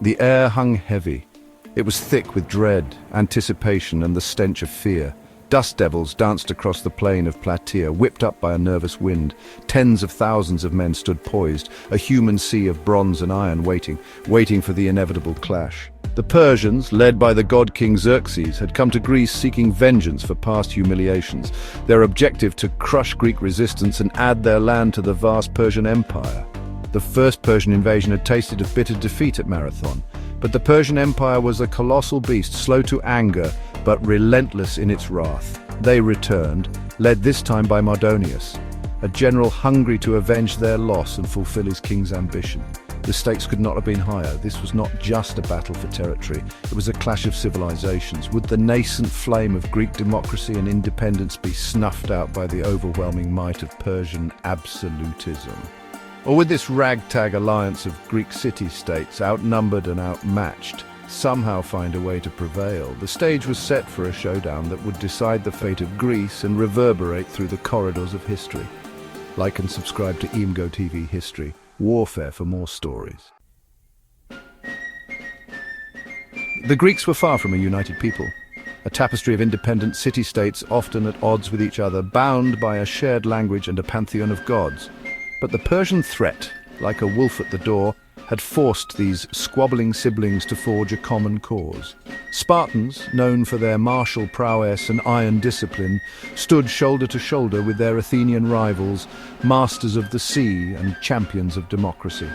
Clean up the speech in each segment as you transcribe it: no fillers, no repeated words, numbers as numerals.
The air hung heavy. It was thick with dread, anticipation, and the stench of fear. Dust devils danced across the plain of Plataea, whipped up by a nervous wind. Tens of thousands of men stood poised, a human sea of bronze and iron waiting for the inevitable clash. The Persians, led by the god King Xerxes, had come to Greece seeking vengeance for past humiliations, their objective to crush Greek resistance and add their land to the vast Persian Empire. The first Persian invasion had tasted of bitter defeat at Marathon, but the Persian Empire was a colossal beast, slow to anger, but relentless in its wrath. They returned, led this time by Mardonius, a general hungry to avenge their loss and fulfill his king's ambition. The stakes could not have been higher. This was not just a battle for territory, it was a clash of civilizations. Would the nascent flame of Greek democracy and independence be snuffed out by the overwhelming might of Persian absolutism? Or would this ragtag alliance of Greek city-states, outnumbered and outmatched, somehow find a way to prevail? The stage was set for a showdown that would decide the fate of Greece and reverberate through the corridors of history. Like and subscribe to emgotvhistory History. Warfare for more stories. The Greeks were far from a united people. A tapestry of independent city-states, often at odds with each other, bound by a shared language and a pantheon of gods. But the Persian threat, like a wolf at the door, had forced these squabbling siblings to forge a common cause. Spartans, known for their martial prowess and iron discipline, stood shoulder to shoulder with their Athenian rivals, masters of the sea and champions of democracy.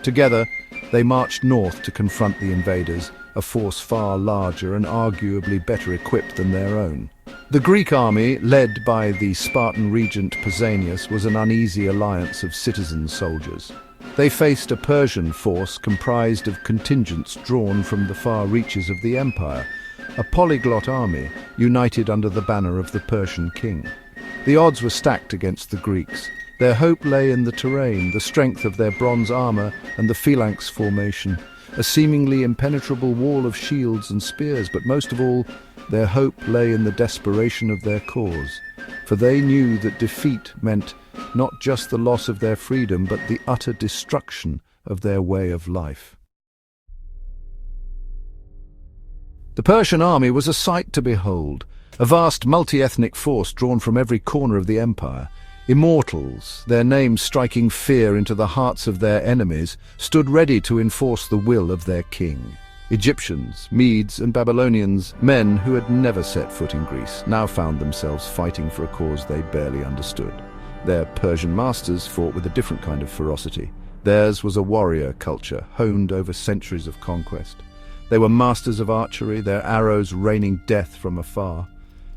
Together, they marched north to confront the invaders, a force far larger and arguably better equipped than their own. The Greek army, led by the Spartan regent Pausanias, was an uneasy alliance of citizen soldiers. They faced a Persian force comprised of contingents drawn from the far reaches of the empire, a polyglot army united under the banner of the Persian king. The odds were stacked against the Greeks. Their hope lay in the terrain, the strength of their bronze armor and the phalanx formation, a seemingly impenetrable wall of shields and spears, but most of all, their hope lay in the desperation of their cause, for they knew that defeat meant not just the loss of their freedom, but the utter destruction of their way of life. The Persian army was a sight to behold, a vast multi-ethnic force drawn from every corner of the empire. Immortals, their names striking fear into the hearts of their enemies, stood ready to enforce the will of their king. Egyptians, Medes and Babylonians, men who had never set foot in Greece, now found themselves fighting for a cause they barely understood. Their Persian masters fought with a different kind of ferocity. Theirs was a warrior culture, honed over centuries of conquest. They were masters of archery, their arrows raining death from afar.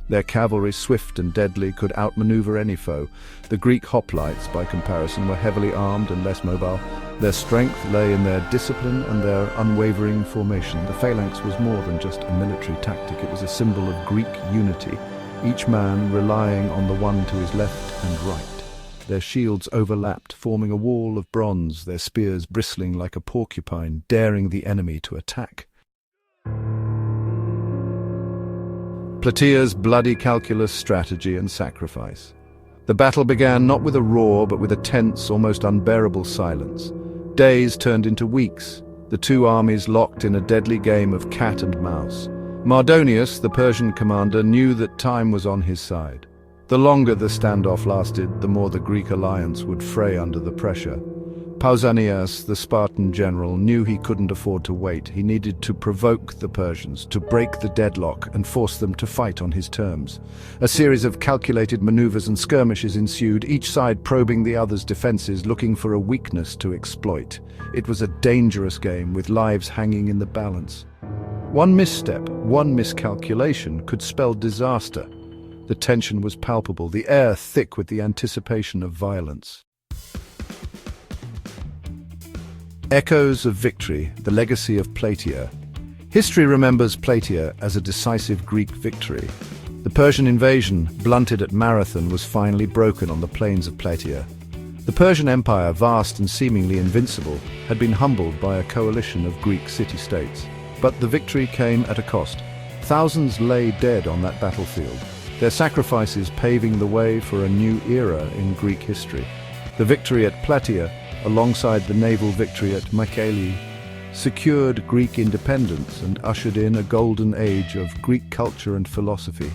Their cavalry, swift and deadly, could outmaneuver any foe. The Greek hoplites, by comparison, were heavily armed and less mobile. Their strength lay in their discipline and their unwavering formation. The phalanx was more than just a military tactic, it was a symbol of Greek unity, each man relying on the one to his left and right. Their shields overlapped, forming a wall of bronze, their spears bristling like a porcupine, daring the enemy to attack. Plataea's bloody calculus, strategy and sacrifice. The battle began not with a roar, but with a tense, almost unbearable silence. Days turned into weeks, the two armies locked in a deadly game of cat and mouse. Mardonius, the Persian commander, knew that time was on his side. The longer the standoff lasted, the more the Greek alliance would fray under the pressure. Pausanias, the Spartan general, knew he couldn't afford to wait. He needed to provoke the Persians, to break the deadlock and force them to fight on his terms. A series of calculated maneuvers and skirmishes ensued, each side probing the other's defenses, looking for a weakness to exploit. It was a dangerous game, with lives hanging in the balance. One misstep, one miscalculation could spell disaster. The tension was palpable, the air thick with the anticipation of violence. Echoes of victory, the legacy of Plataea. History remembers Plataea as a decisive Greek victory. The Persian invasion, blunted at Marathon, was finally broken on the plains of Plataea. The Persian Empire, vast and seemingly invincible, had been humbled by a coalition of Greek city-states. But the victory came at a cost. Thousands lay dead on that battlefield, their sacrifices paving the way for a new era in Greek history. The victory at Plataea, alongside the naval victory at Mycale, secured Greek independence and ushered in a golden age of Greek culture and philosophy.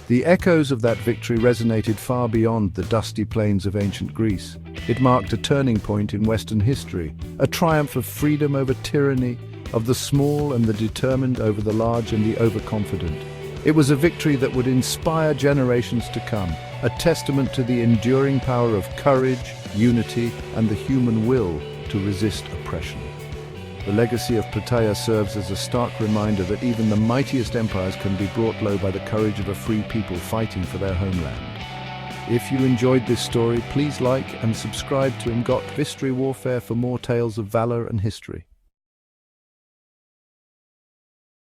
The echoes of that victory resonated far beyond the dusty plains of ancient Greece. It marked a turning point in Western history, a triumph of freedom over tyranny, of the small and the determined over the large and the overconfident. It was a victory that would inspire generations to come, a testament to the enduring power of courage, unity, and the human will to resist oppression. The legacy of Plataea serves as a stark reminder that even the mightiest empires can be brought low by the courage of a free people fighting for their homeland. If you enjoyed this story, please like and subscribe to emgotvhistory Warfare for more tales of valor and history.